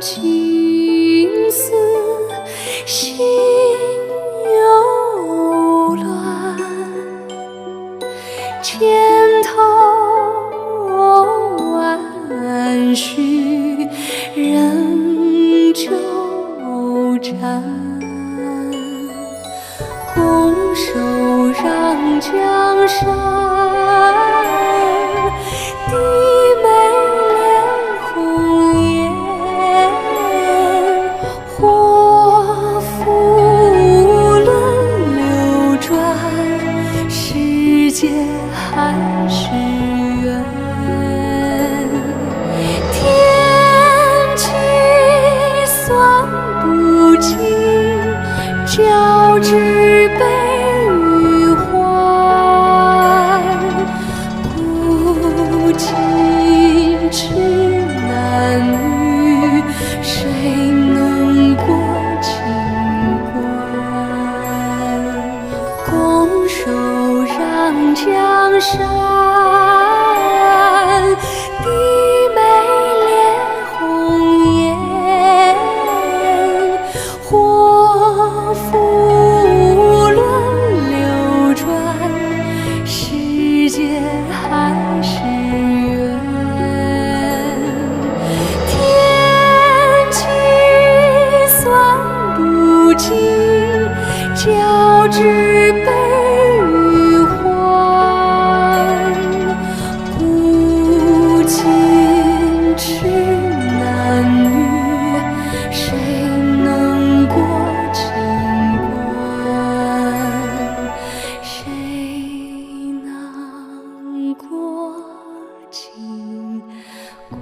情丝心又乱，千头万绪仍纠缠，拱手让江山，低眉恋红颜，祸福轮流转，世界还是圆。天机算不尽，交织悲与欢，古今痴男女，谁能过情关？拱手让江山，低眉恋红颜，祸福轮流转，世界还是圆。天机算不尽，交织悲与欢，古今痴男女，谁能过情关？谁能过情关？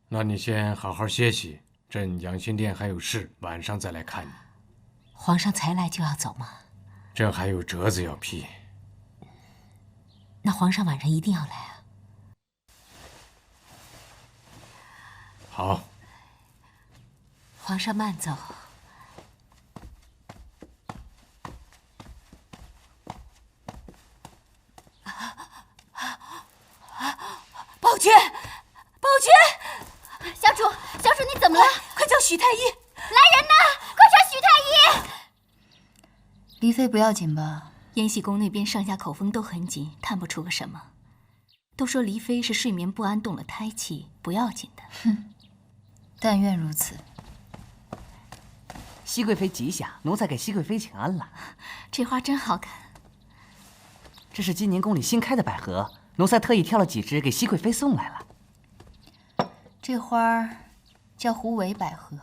那你先好好歇息，朕养心殿还有事，晚上再来看你。皇上才来就要走吗？朕还有折子要批。那皇上晚上一定要来啊！好，皇上慢走。宝娟，宝娟，小主，你怎么了？快叫许太医！来人呐！快传许太医！黎妃不要紧吧？延禧宫那边上下口风都很紧，探不出个什么。都说黎妃是睡眠不安动了胎气，不要紧的。哼，但愿如此。熹贵妃吉祥，奴才给熹贵妃请安了。这花真好看。这是今年宫里新开的百合，奴才特意挑了几枝给熹贵妃送来了。这花儿叫狐尾百合，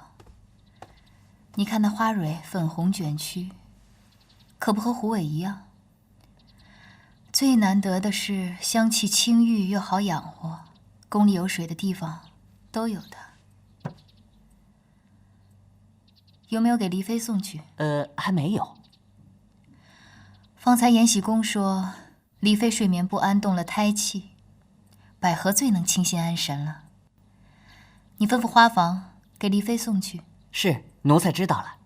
你看那花蕊粉红卷曲，可不和狐尾一样？最难得的是香气清郁又好养活，宫里有水的地方都有的。有没有给黎妃送去？还没有。方才延禧宫说，黎妃睡眠不安，动了胎气，百合最能清心安神了。你吩咐花房给黎妃送去。是，奴才知道了。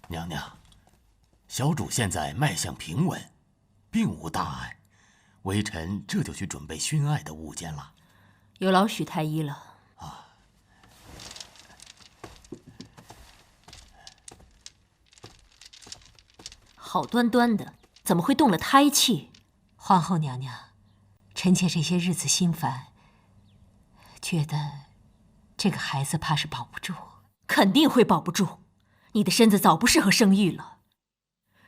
娘娘，小主现在脉象平稳，并无大碍，微臣这就去准备熏艾的物件了。有劳许太医了。好端端的，怎么会动了胎气？皇后娘娘，臣妾这些日子心烦，觉得这个孩子怕是保不住。肯定会保不住，你的身子早不适合生育了。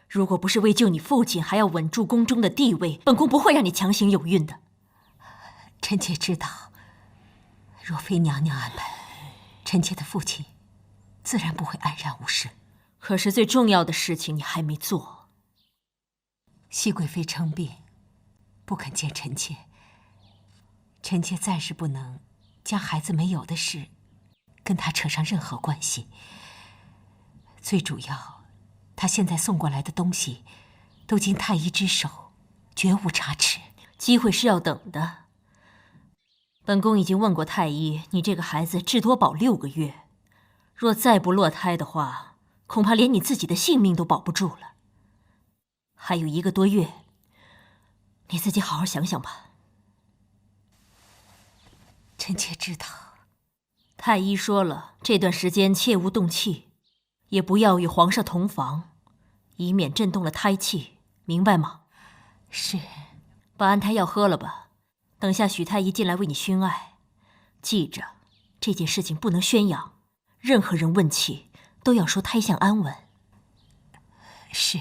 如果不是为救你父亲，还要稳住宫中的地位，本宫不会让你强行有孕的。臣妾知道，若非娘娘安排，臣妾的父亲自然不会安然无事。可是最重要的事情你还没做。熹贵妃称病，不肯见臣妾。臣妾暂时不能将孩子没有的事跟她扯上任何关系。最主要，她现在送过来的东西都经太医之手，绝无差池。机会是要等的。本宫已经问过太医，你这个孩子至多保6个月，若再不落胎的话，恐怕连你自己的性命都保不住了。还有1个多月，你自己好好想想吧。臣妾知道。太医说了，这段时间切勿动气，也不要与皇上同房，以免震动了胎气，明白吗？是。把安胎药喝了吧，等下许太医进来为你熏艾。记着，这件事情不能宣扬，任何人问起都要说胎相安稳。是。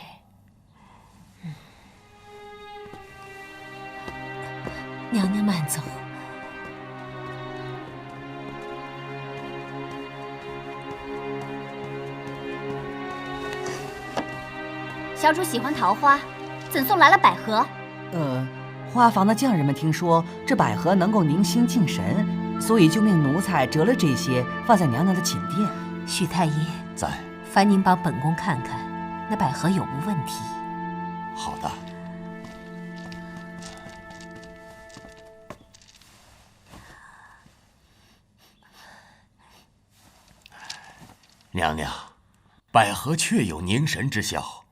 娘娘慢走。小主喜欢桃花，怎送来了百合？花房的匠人们听说这百合能够宁心静神，所以就命奴才折了这些，放在娘娘的寝殿。许太医在，烦您帮本宫看看，那百合有无问题？好的。娘娘，百合确有凝神之效，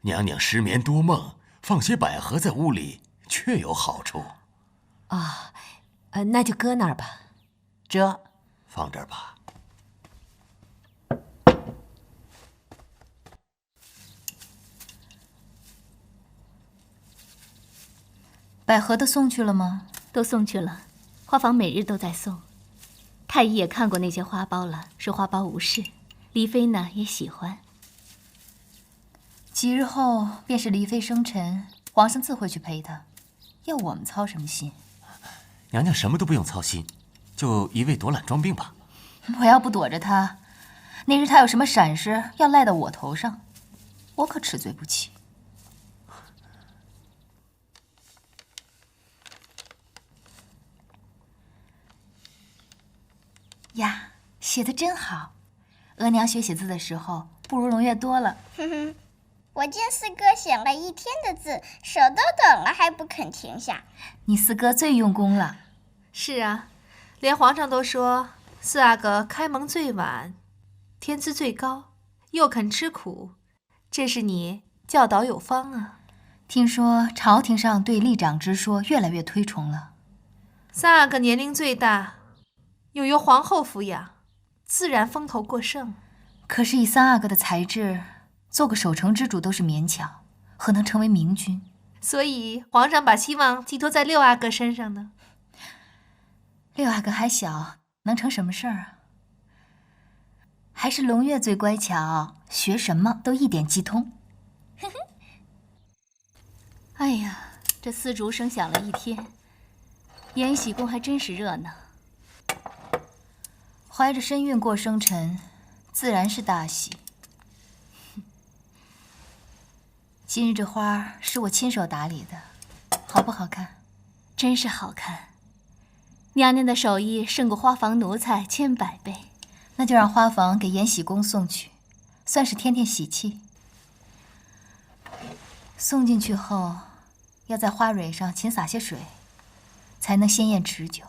娘娘失眠多梦，放些百合在屋里确有好处。啊，那就搁那儿吧。这放这儿吧。百合的送去了吗？都送去了，花房每日都在送。太医也看过那些花苞了，说花苞无事。黎妃呢也喜欢。几日后便是黎妃生辰，皇上自会去陪她，要我们操什么心？娘娘什么都不用操心，就一味躲懒装病吧。我要不躲着她，那日她有什么闪失，要赖到我头上，我可齿罪不起。呀，写的真好！额娘学写字的时候，不如胧月多了。哼哼，我见四哥写了一天的字，手都抖了，还不肯停下。你四哥最用功了。是啊，连皇上都说四阿哥开蒙最晚，天资最高，又肯吃苦，这是你教导有方啊。听说朝廷上对立长之说越来越推崇了。三阿哥年龄最大，又由皇后抚养，自然风头过剩。可是以三阿哥的才智，做个守城之主都是勉强，何能成为明君？所以皇上把希望寄托在六阿哥身上呢。六阿哥还小，能成什么事儿啊？还是胧月最乖巧，学什么都一点即通。哎呀，这丝竹声响了一天，延禧宫还真是热闹。怀着身孕过生辰，自然是大喜。今日这花是我亲手打理的，好不好看？真是好看。娘娘的手艺胜过花房奴才千百倍。那就让花房给延禧宫送去，算是添添喜气。送进去后，要在花蕊上勤洒些水，才能鲜艳持久。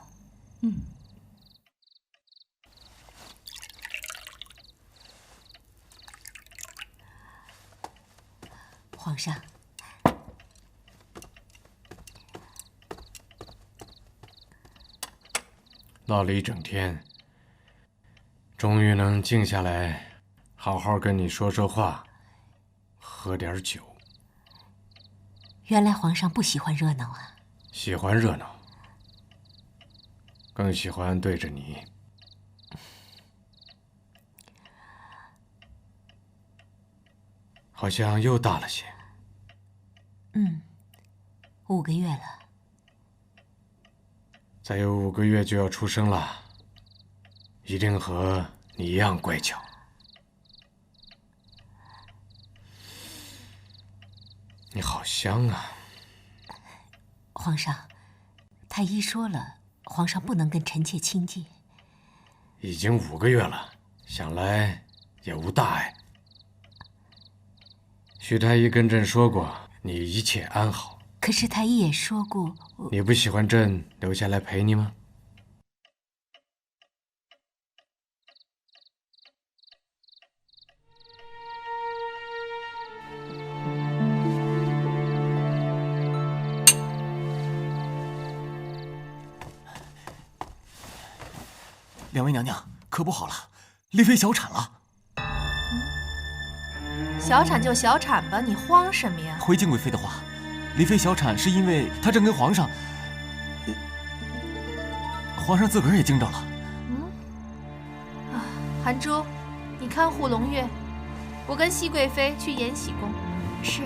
皇上，闹了一整天，终于能静下来，好好跟你说说话，喝点酒。原来皇上不喜欢热闹啊。喜欢热闹，更喜欢对着你。好像又大了些。5个月了。再有5个月就要出生了，一定和你一样乖巧。你好香啊！皇上，太医说了，皇上不能跟臣妾亲近。已经5个月了，想来也无大碍。许太医跟朕说过，你一切安好。可是太医也说过，你不喜欢朕留下来陪你吗？两位娘娘，可不好了，丽妃小产了。小产就小产吧，你慌什么呀？回敬贵妃的话，丽妃小产是因为她正跟皇上，皇上自个儿也惊着了。韩珠，你看护胧月，我跟熹贵妃去延禧宫。是。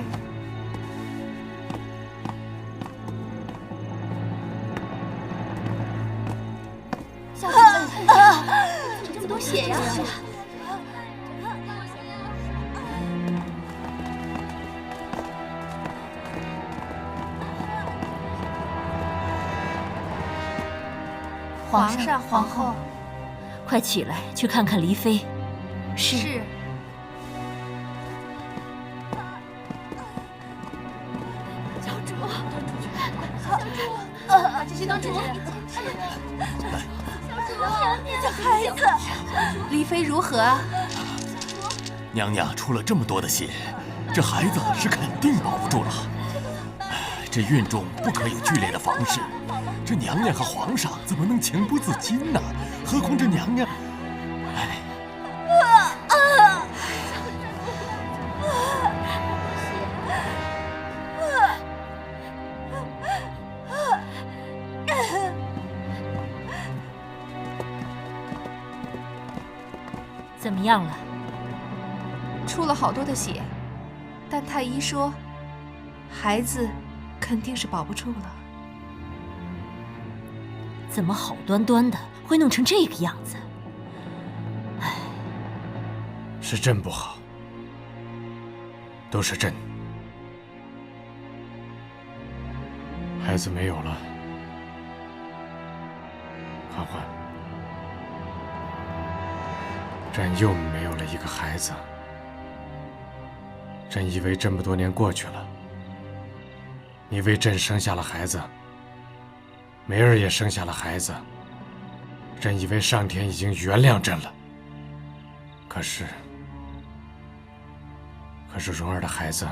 小主，这么多血呀！皇上、皇后，快起来，去看看黎妃。是。教主，把这些都止。这孩子，黎妃如何啊？娘娘出了这么多的血，这孩子是肯定保不住了。这孕中不可有剧烈的房事。这娘娘和皇上怎么能情不自禁呢？何况这娘娘，怎么样了？出了好多的血，但太医说，孩子肯定是保不住了。怎么好端端的会弄成这个样子？唉，是朕不好，都是朕。孩子没有了，嬛嬛，朕又没有了一个孩子。朕以为这么多年过去了，你为朕生下了孩子。梅儿也生下了孩子，朕以为上天已经原谅朕了。可是蓉儿的孩子，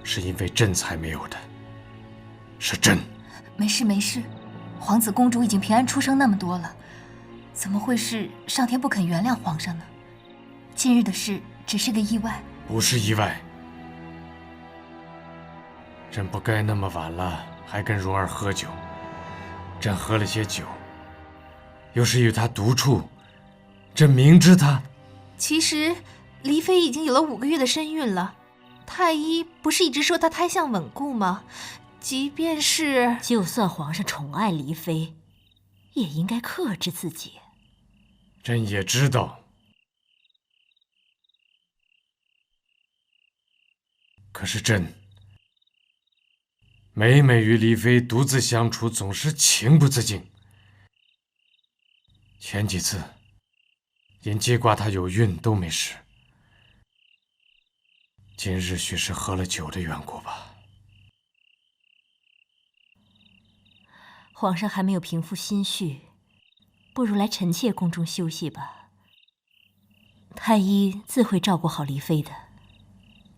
是因为朕才没有的，是朕。没事没事，皇子公主已经平安出生那么多了，怎么会是上天不肯原谅皇上呢？今日的事只是个意外。不是意外，朕不该那么晚了还跟蓉儿喝酒。朕喝了些酒，又是与他独处，朕明知他。其实，黎妃已经有了5个月的身孕了。太医不是一直说她胎相稳固吗？即便是……就算皇上宠爱黎妃，也应该克制自己。朕也知道，可是朕每每与黎妃独自相处，总是情不自禁。前几次因记挂她有孕都没事，今日许是喝了酒的缘故吧。皇上还没有平复心绪，不如来臣妾宫中休息吧。太医自会照顾好黎妃的。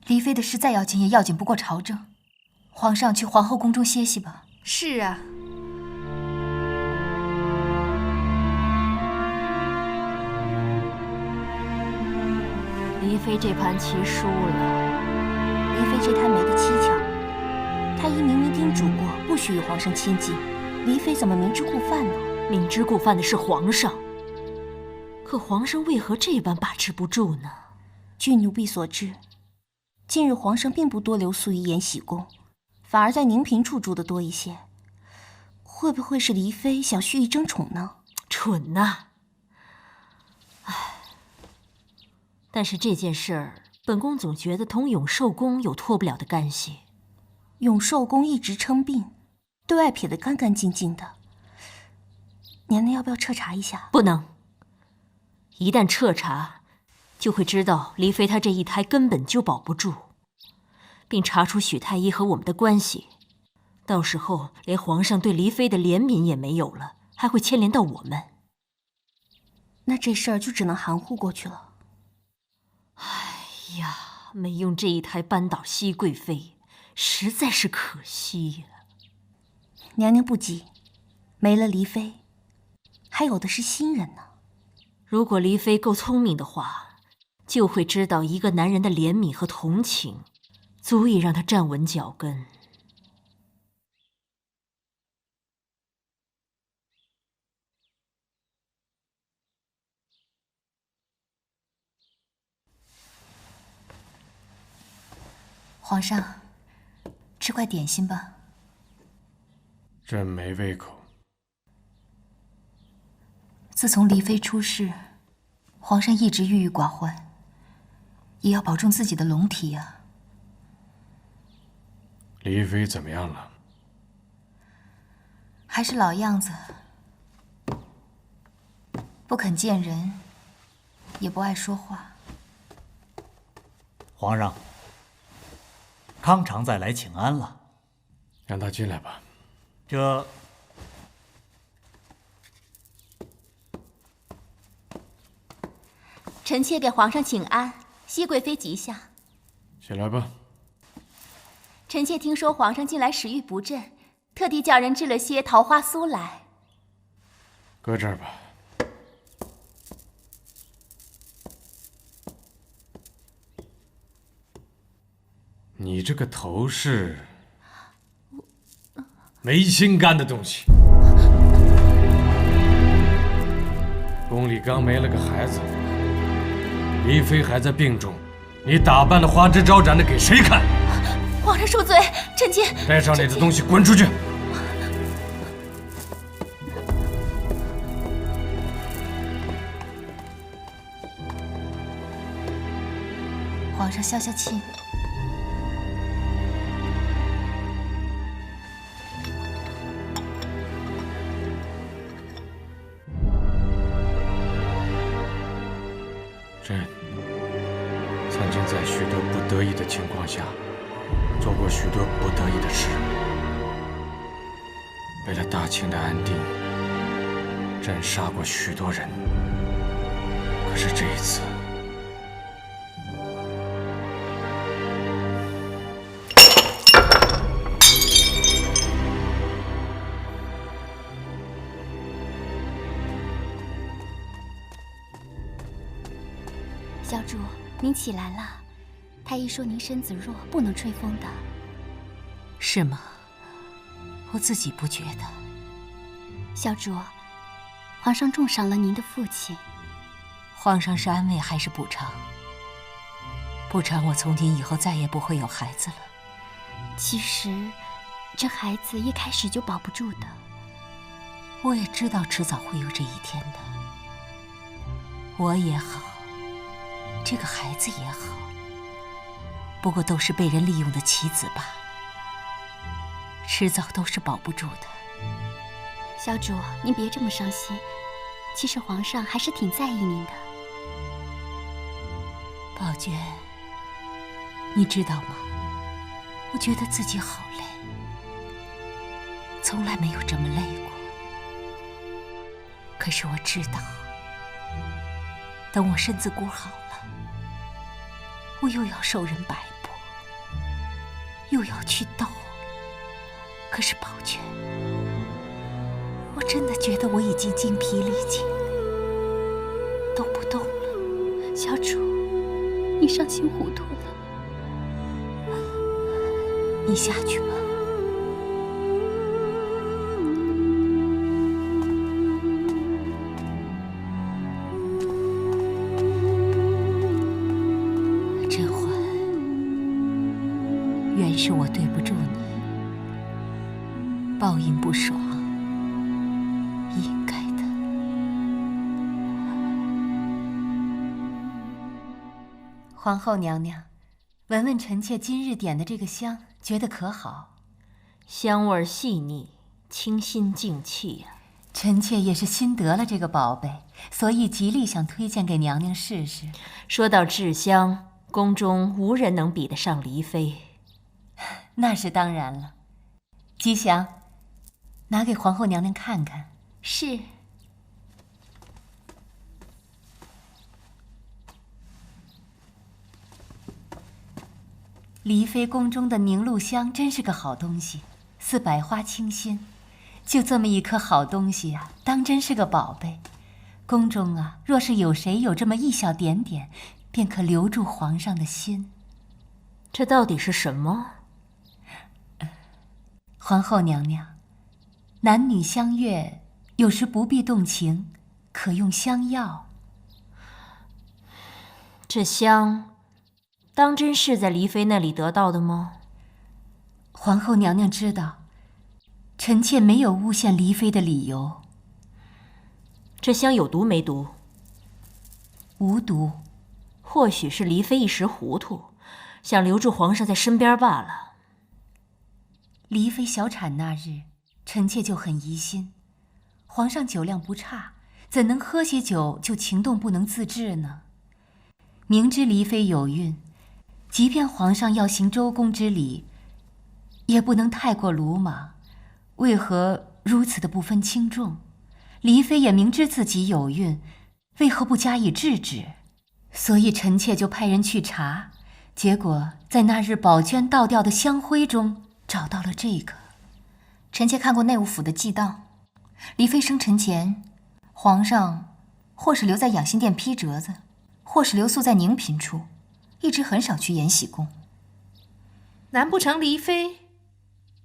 黎妃的事再要紧，也要紧不过朝政。皇上去皇后宫中歇息吧。是啊。黎妃这盘棋输了。黎妃这摊没得蹊跷，太医明明叮嘱过不许与皇上亲近，黎妃怎么明知故犯呢？明知故犯的是皇上，可皇上为何这般把持不住呢？据奴婢所知，近日皇上并不多留宿于延禧宫，反而在宁嫔处住的多一些。会不会是黎妃想蓄意争宠呢？蠢呐！唉，但是这件事儿，本宫总觉得同永寿宫有脱不了的干系。永寿宫一直称病，对外撇得干干净净的。娘娘要不要彻查一下？不能。一旦彻查，就会知道黎妃她这一胎根本就保不住，并查出许太医和我们的关系。到时候连皇上对黎妃的怜悯也没有了，还会牵连到我们。那这事儿就只能含糊过去了。哎呀，没用这一胎扳倒熹贵妃，实在是可惜呀。娘娘不急，没了黎妃，还有的是新人呢。如果黎妃够聪明的话，就会知道一个男人的怜悯和同情，足以让他站稳脚跟。皇上，吃块点心吧。朕没胃口。自从黎妃出事，皇上一直郁郁寡欢，也要保重自己的龙体啊。黎妃怎么样了？还是老样子，不肯见人，也不爱说话。皇上，康常在来请安了，让他进来吧。这臣妾给皇上请安，熹贵妃吉祥。起来吧。臣妾听说皇上近来食欲不振，特地叫人制了些桃花酥来。搁这儿吧。你这个头饰，没心肝的东西。宫里刚没了个孩子，黎妃还在病中，你打扮的花枝招展的给谁看？皇上恕罪，臣妾带上你的东西滚出去！皇上消消气。朕曾经在许多不得已的情况下，做过许多不得已的事。为了大清的安定，朕杀过许多人。可是这一次，小主，您起来了。太医说您身子弱，不能吹风的。是吗？我自己不觉得。小主，皇上重赏了您的父亲。皇上是安慰还是补偿？补偿我从今以后再也不会有孩子了。其实，这孩子一开始就保不住的。我也知道迟早会有这一天的。我也好，这个孩子也好，不过都是被人利用的棋子罢了，迟早都是保不住的。小主，您别这么伤心，其实皇上还是挺在意您的。宝娟，你知道吗？我觉得自己好累，从来没有这么累过。可是我知道，等我身子骨好了，我又要受人摆布，又要去斗。可是宝娟，我真的觉得我已经精疲力尽，动不动了。小主，你伤心糊涂了。你下去吧。甄嬛，原是我对不住你，报应不爽，应该的。皇后娘娘，闻闻臣妾今日点的这个香，觉得可好？香味细腻，清新静气呀。臣妾也是新得了这个宝贝，所以极力想推荐给娘娘试试。说到制香，宫中无人能比得上黎妃。那是当然了。吉祥，拿给皇后娘娘看看。是。黎妃宫中的凝露香真是个好东西，似百花清新。就这么一颗好东西啊，当真是个宝贝。宫中啊，若是有谁有这么一小点点，便可留住皇上的心。这到底是什么？皇后娘娘，男女相悦，有时不必动情，可用香药。这香，当真是在黎妃那里得到的吗？皇后娘娘知道，臣妾没有诬陷黎妃的理由。这香有毒没毒？无毒。或许是黎妃一时糊涂，想留住皇上在身边罢了。黎妃小产那日，臣妾就很疑心，皇上酒量不差，怎能喝些酒就情动不能自制呢？明知黎妃有孕，即便皇上要行周公之礼，也不能太过鲁莽，为何如此的不分轻重？黎妃也明知自己有孕，为何不加以制止？所以臣妾就派人去查，结果在那日宝娟倒掉的香灰中找到了这个。臣妾看过内务府的祭档，黎妃生辰前，皇上或是留在养心殿批折子，或是留宿在宁嫔处，一直很少去延禧宫。难不成黎妃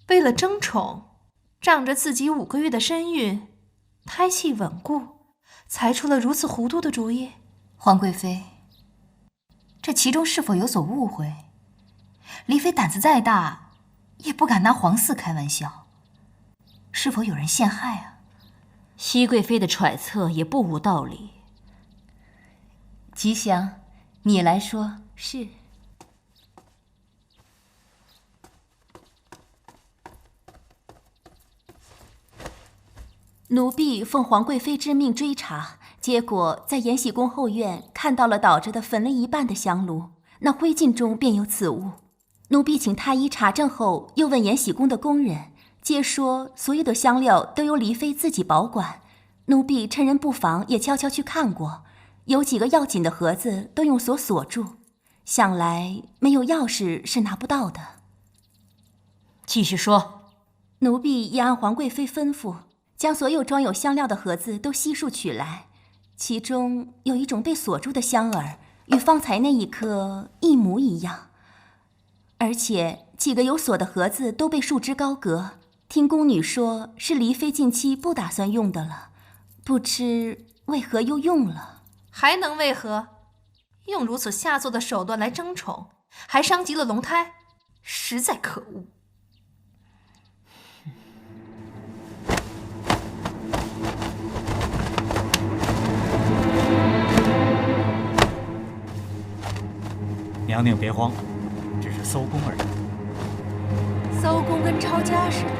为了争宠，仗着自己5个月的身孕，胎气稳固，才出了如此糊涂的主意？皇贵妃，这其中是否有所误会？黎妃胆子再大，也不敢拿皇嗣开玩笑，是否有人陷害啊？熹贵妃的揣测也不无道理。吉祥，你来说。是。奴婢奉皇贵妃之命追查，结果在延禧宫后院看到了倒着的焚了一半的香炉，那灰烬中便有此物。奴婢请太医查证后，又问延禧宫的工人，皆说所有的香料都由黎妃自己保管。奴婢趁人不防，也悄悄去看过，有几个要紧的盒子都用锁锁住，想来没有钥匙是拿不到的。继续说。奴婢也按皇贵妃吩咐，将所有装有香料的盒子都悉数取来，其中有一种被锁住的香儿，与方才那一颗一模一样，而且几个有锁的盒子都被束之高阁。听宫女说是黎妃近期不打算用的了，不知为何又用了。还能为何？用如此下作的手段来争宠，还伤及了龙胎，实在可恶。娘娘别慌，只是搜宫而已。搜宫跟抄家似的，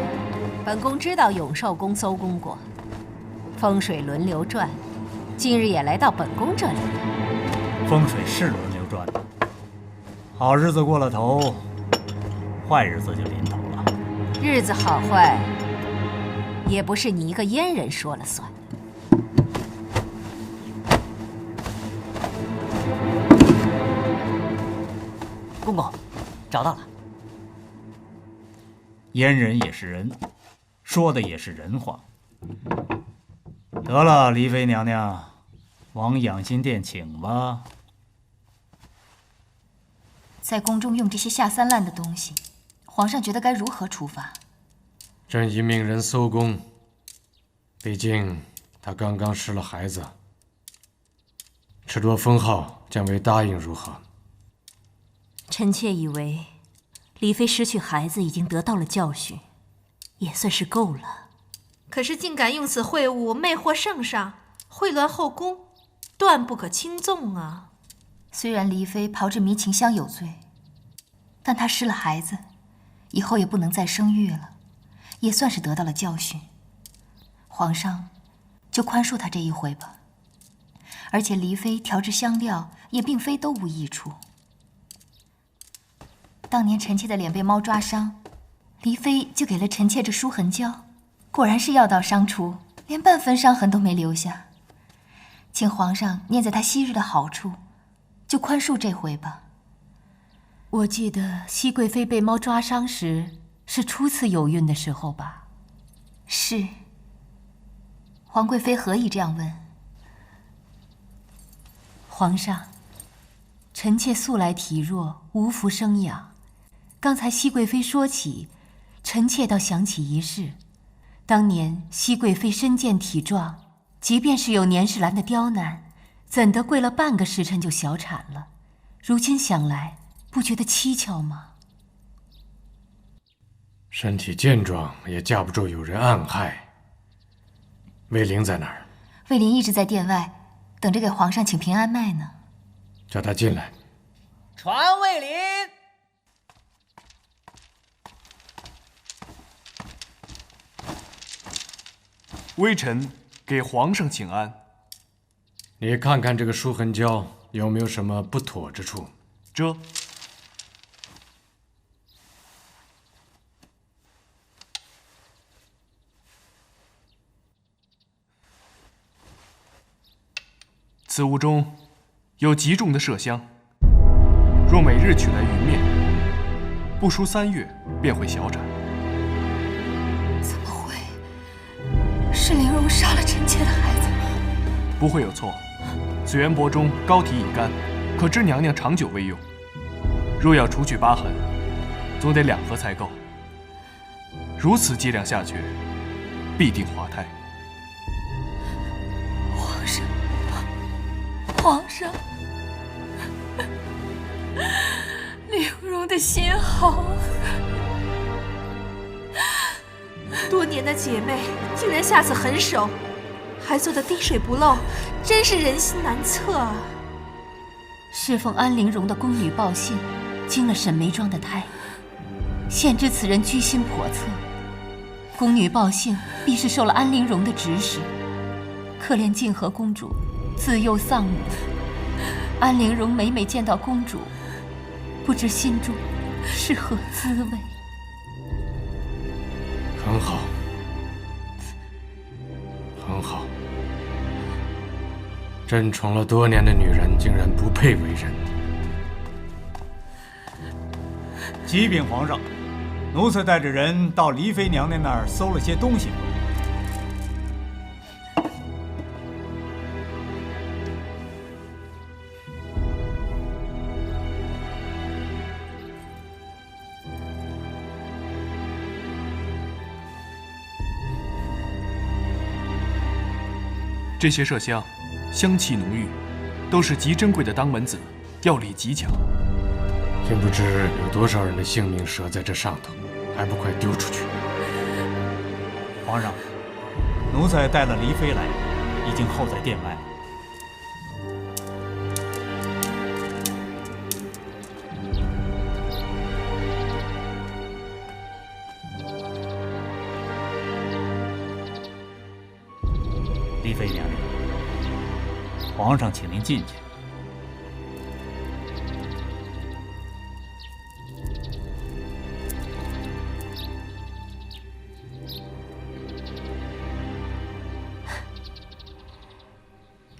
本宫知道永寿宫搜宫过，风水轮流转，今日也来到本宫这里。风水是轮流转，好日子过了头，坏日子就临头了。日子好坏，也不是你一个阉人说了算。公公，找到了。阉人也是人，说的也是人话。得了，黎妃娘娘，往养心殿请吧。在宫中用这些下三滥的东西，皇上觉得该如何处罚？朕已命人搜宫，毕竟他刚刚失了孩子。褫夺封号将为答应，如何？臣妾以为，黎妃失去孩子已经得到了教训，也算是够了。可是竟敢用此秽物魅惑圣上，秽乱后宫，断不可轻纵啊！虽然黎妃炮制迷情香有罪，但她失了孩子，以后也不能再生育了，也算是得到了教训。皇上就宽恕她这一回吧。而且黎妃调制香料也并非都无益处。当年臣妾的脸被猫抓伤，黎妃就给了臣妾这舒痕胶，果然是药到伤处，连半分伤痕都没留下。请皇上念在她昔日的好处，就宽恕这回吧。我记得熹贵妃被猫抓伤时，是初次有孕的时候吧？是。皇贵妃何以这样问？皇上，臣妾素来体弱，无福生养。刚才熹贵妃说起，臣妾倒想起一事。当年熹贵妃身健体壮，即便是有年世兰的刁难，怎得跪了半个时辰就小产了？如今想来，不觉得蹊跷吗？身体健壮，也架不住有人暗害。卫灵在哪儿？卫灵一直在殿外，等着给皇上请平安脉呢。叫他进来。传卫灵。微臣给皇上请安。你看看这个舒痕胶有没有什么不妥之处？这。此物中有极重的麝香，若每日取来匀面，不出3月便会小产。怎么会？是玲珑杀了臣妾的孩子吗？不会有错。此元帛中膏体已干，可知娘娘长久未用。若要除去疤痕，总得2盒才够。如此剂量下去，必定滑胎。皇上，玲珑的心好。多年的姐妹竟然下此狠手，还做得滴水不漏，真是人心难测啊！侍奉安陵容的宫女报信，经了沈眉庄的胎，现知此人居心叵测。宫女报信必是受了安陵容的指使。可怜静和公主自幼丧母，安陵容每见到公主，不知心中是何滋味。很好，很好。朕宠了多年的女人，竟然不配为人。启禀皇上，奴才带着人到黎妃娘娘那儿搜了些东西回来。这些麝香，香气浓郁，都是极珍贵的当门子，药力极强。竟不知有多少人的性命折在这上头，还不快丢出去！皇上，奴才带了黎妃来，已经候在殿外了。黎妃娘娘，皇上请您进去。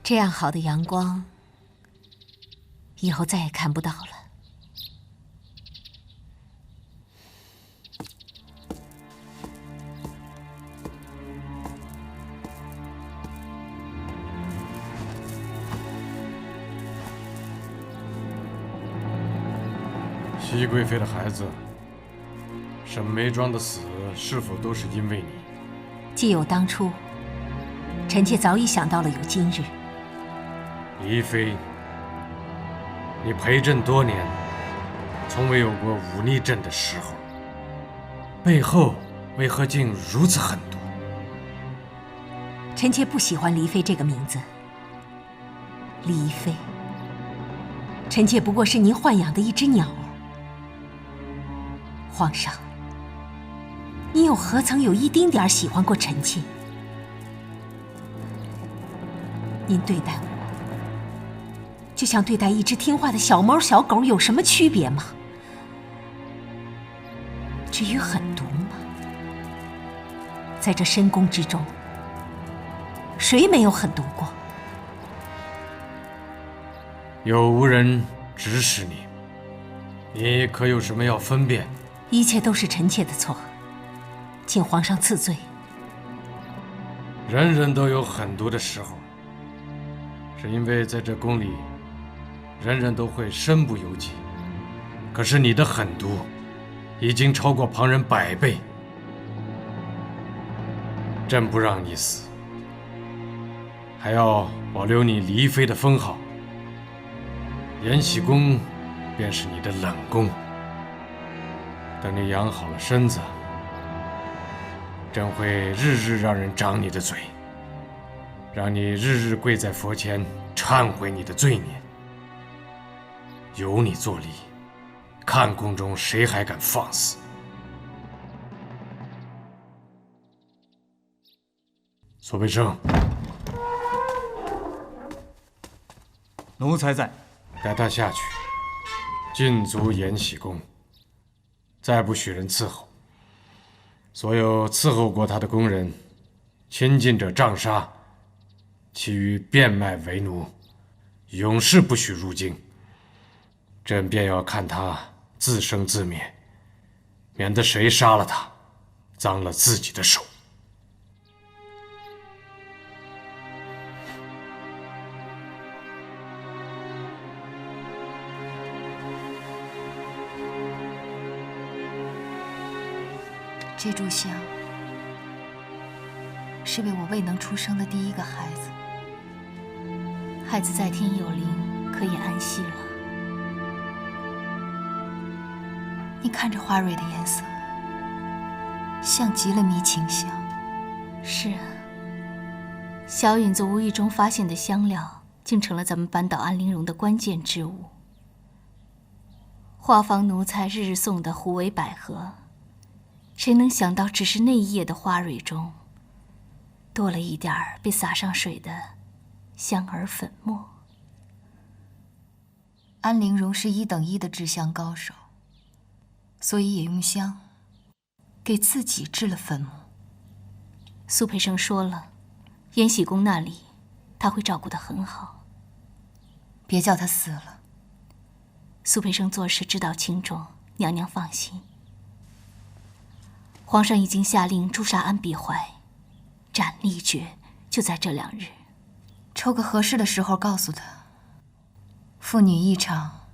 这样好的阳光，以后再也看不到了。熹贵妃的孩子，沈眉庄的死，是否都是因为你？既有当初，臣妾早已想到了有今日。黎妃，你陪朕多年，从未有过忤逆朕的时候，背后为何竟如此狠毒？臣妾不喜欢黎妃这个名字。黎妃，臣妾不过是您豢养的一只鸟儿。皇上，你又何曾有一丁点喜欢过臣妾？您对待我，就像对待一只听话的小猫小狗，有什么区别吗？至于狠毒吗？在这深宫之中，谁没有狠毒过？有无人指使你？你可有什么要分辨？一切都是臣妾的错，请皇上赐罪。人人都有狠毒的时候，是因为在这宫里人人都会身不由己。可是你的狠毒，已经超过旁人100倍。朕不让你死，还要保留你黎妃的封号。延禧宫便是你的冷宫。等你养好了身子，朕会日日让人长你的嘴，让你日日跪在佛前忏悔你的罪孽。有你作例，看宫中谁还敢放肆？苏培盛，奴才在。带他下去，禁足延禧宫，再不许人伺候。所有伺候过他的宫人，亲近者杖杀，其余变卖为奴，永世不许入京。朕便要看他自生自灭，免得谁杀了他，脏了自己的手。这炷香是为我未能出生的第一个孩子。孩子在天有灵，可以安息了。你看这花蕊的颜色，像极了迷情香。是啊，小允在无意中发现的香料，竟成了咱们扳倒安陵容的关键之物。画坊奴才日日送的虎尾百合，谁能想到，只是那一夜的花蕊中，多了一点儿被洒上水的香儿粉末。安陵容是1等1的制香高手，所以也用香给自己制了粉末。苏培盛说了，延禧宫那里他会照顾得很好。别叫他死了。苏培盛做事知道轻重，娘娘放心。皇上已经下令诛杀安必怀，斩立决，就在这2日。抽个合适的时候告诉他，父女一场，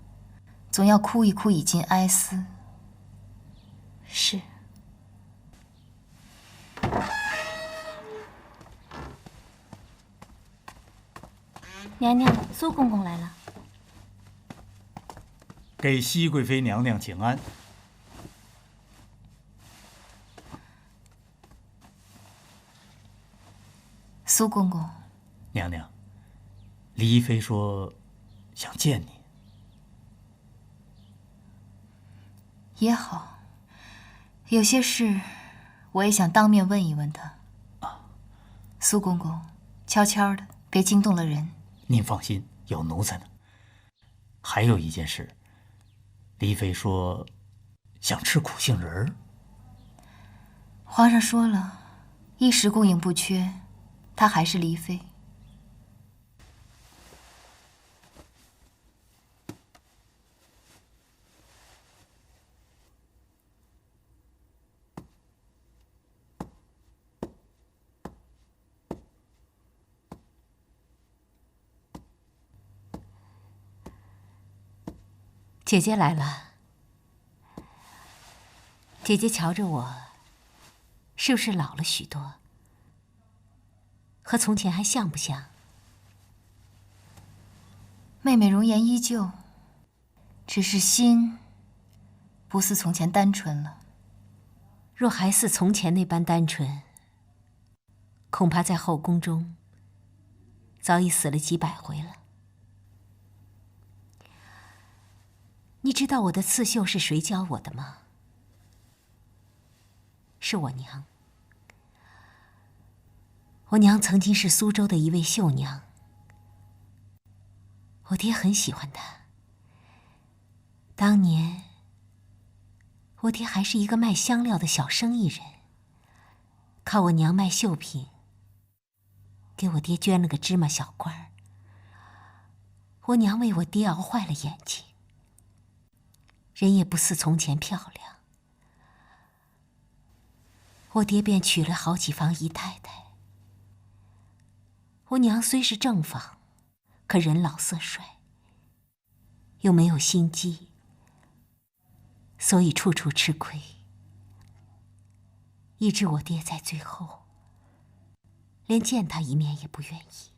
总要哭一哭以尽哀思。是。娘娘，苏公公来了。给熹贵妃娘娘请安。苏公公，娘娘，黎妃说想见你。也好，有些事我也想当面问一问他。苏公公，悄悄的，别惊动了人。您放心，有奴才呢。还有一件事，黎妃说想吃苦杏仁儿。皇上说了，一时供应不缺，她还是黎妃。姐姐来了。姐姐瞧着我，是不是老了许多？和从前还像不像？妹妹容颜依旧，只是心不似从前单纯了。若还似从前那般单纯，恐怕在后宫中早已死了几百回了。你知道我的刺绣是谁教我的吗？是我娘。我娘曾经是苏州的一位绣娘，我爹很喜欢她。当年，我爹还是一个卖香料的小生意人，靠我娘卖绣品，给我爹捐了个芝麻小官儿。我娘为我爹熬坏了眼睛，人也不似从前漂亮。我爹便娶了好几房姨太太。我娘虽是正房，可人老色衰，又没有心机，所以处处吃亏，以致我爹在最后连见他一面也不愿意。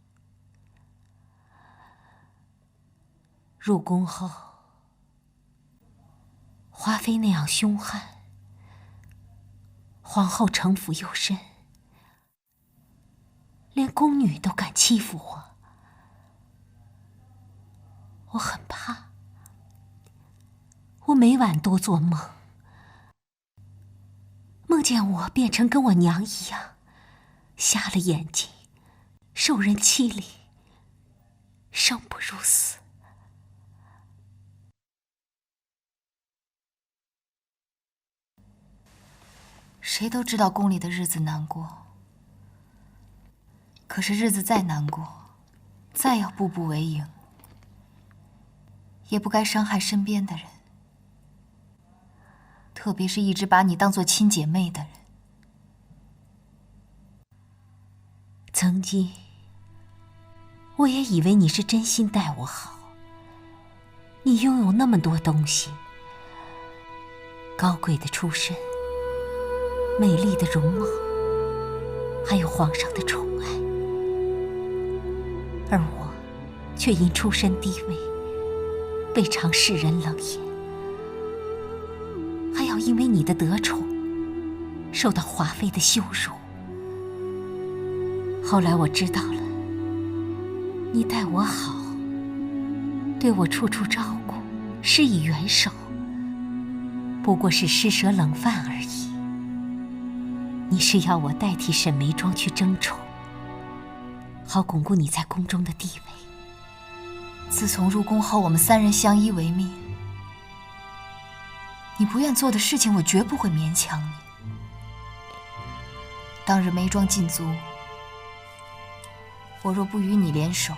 入宫后，华妃那样凶悍，皇后城府又深，连宫女都敢欺负我，我很怕。我每晚多做梦，梦见我变成跟我娘一样，瞎了眼睛，受人欺凌，生不如死。谁都知道宫里的日子难过，可是日子再难过，再要步步为营，也不该伤害身边的人，特别是一直把你当作亲姐妹的人。曾经，我也以为你是真心待我好，你拥有那么多东西，高贵的出身，美丽的容貌，还有皇上的宠爱，而我却因出身低微，被常世人冷眼，还要因为你的得宠，受到华妃的羞辱。后来我知道了，你待我好，对我处处照顾，施以援手，不过是施舍冷饭而已。你是要我代替沈眉庄去争宠，好巩固你在宫中的地位。自从入宫后，我们三人相依为命，你不愿做的事情，我绝不会勉强你。当日眉庄禁足，我若不与你联手，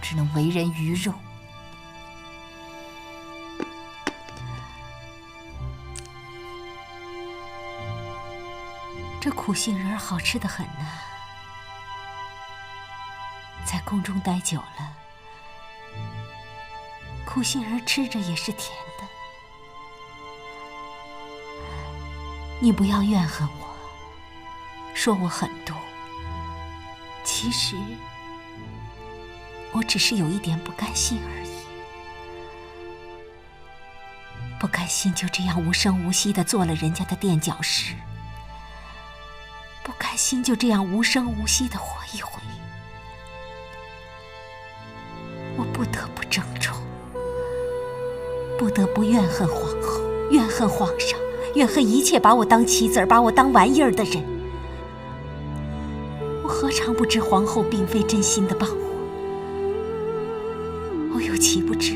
只能为人鱼肉。这苦杏仁好吃得很呢，在宫中待久了，苦杏仁吃着也是甜的。你不要怨恨我，说我狠毒，其实我只是有一点不甘心而已。不甘心就这样无声无息地做了人家的垫脚石，不甘心就这样无声无息地活一回。我不得不争宠，不得不怨恨皇后，怨恨皇上，怨恨一切把我当棋子儿、把我当玩意儿的人。我何尝不知皇后并非真心的帮我？我又岂不知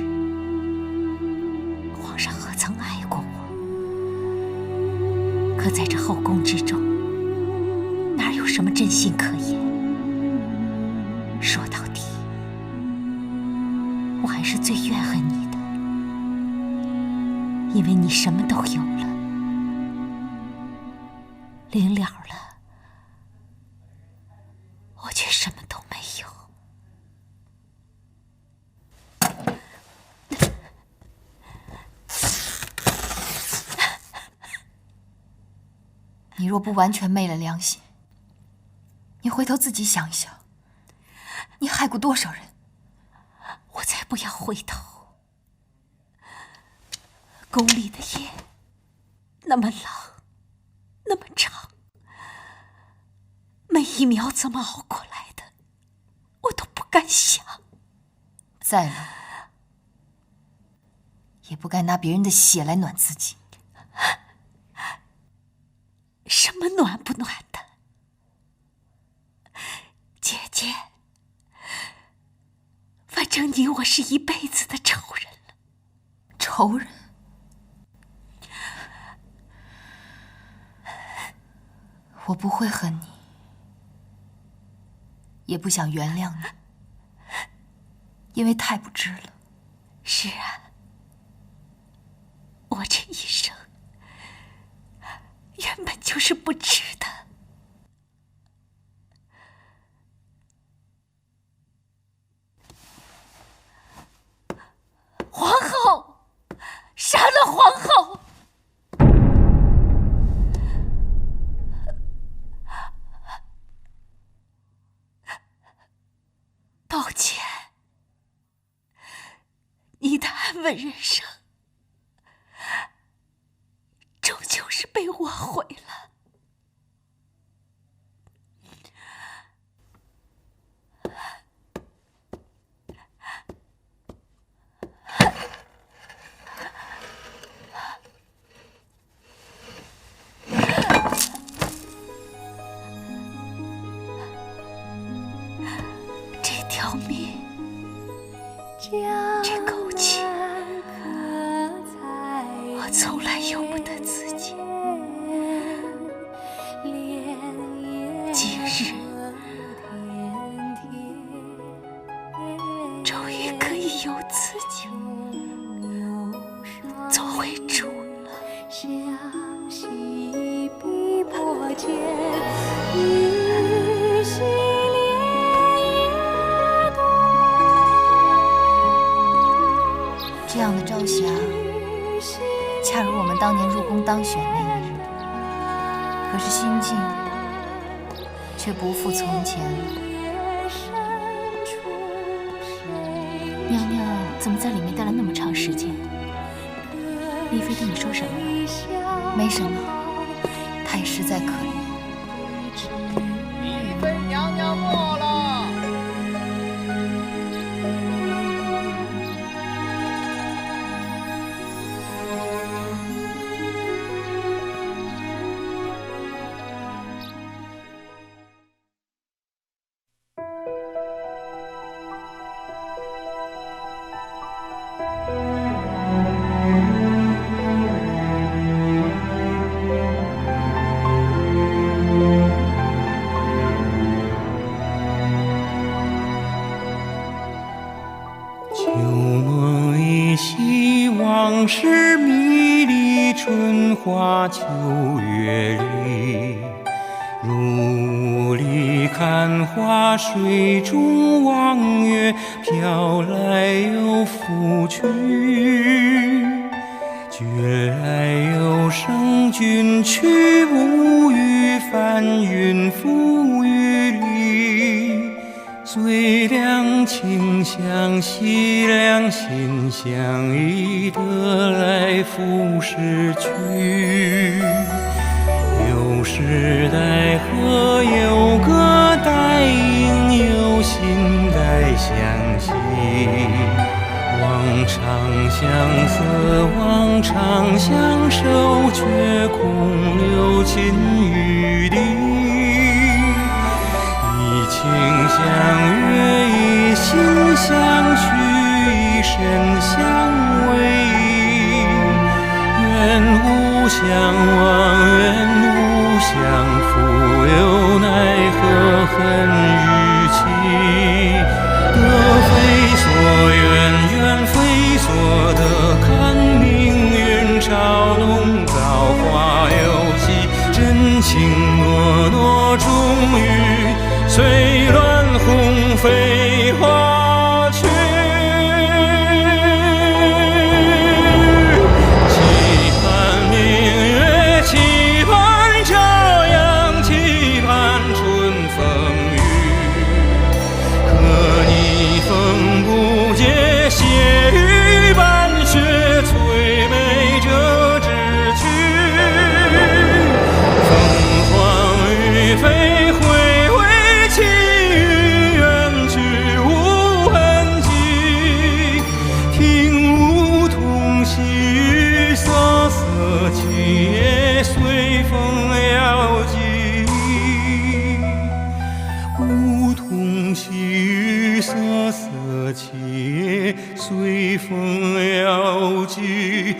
皇上何曾爱过我？可在这后宫之中，哪有什么真心可言？说到底，我还是最怨恨你的，因为你什么都有了，临了了，我却什么都没有。你若不完全昧了良心，你回头自己想一想，你害过多少人？我才不要回头。宫里的夜那么冷，那么长，每一秒怎么熬过来的，我都不敢想。再冷，也不该拿别人的血来暖自己。什么暖不暖的？姐姐，反正你我是一辈子的仇人了。仇人？我不会恨你，也不想原谅你，因为太不值了。是啊，我这一生原本就是不值的。稳人生，终究是被我毁了。这条命，这口气，我从来由不得自己。今日终于可以由自己做回主了。这样的朝霞，恰如我们当年入宫当选那一日。可是心境却不复从前了。娘娘怎么在里面待了那么长时间？丽妃对你说什么了？没什么，她也实在可怜。丽妃娘娘没了。旧梦依稀，往事迷离，春花秋月里。如里看花，水中望月，飘来又浮去。觉来有声君去，无语翻云覆雨里。最两情相惜，两心相依，得来复失去。有时代河，有歌待应，有心待相惜。望长相思，望长相守，却空留情于地。一情相悦，一心相许，一身相偎。愿无相忘，愿无相负，又奈何恨与情。得非所愿，愿非所得，看命运嘲弄，造化游戏，真情诺诺，终于随乱红飞花去。期盼明月，期盼朝阳，期盼春风雨。可逆风不解，血雨半雪，催美这志趣。凤凰于飞，回味气宇，远去无痕迹。听梧桐细雨，瑟瑟起也随风摇迹。梧桐细雨，瑟瑟起也随风摇迹。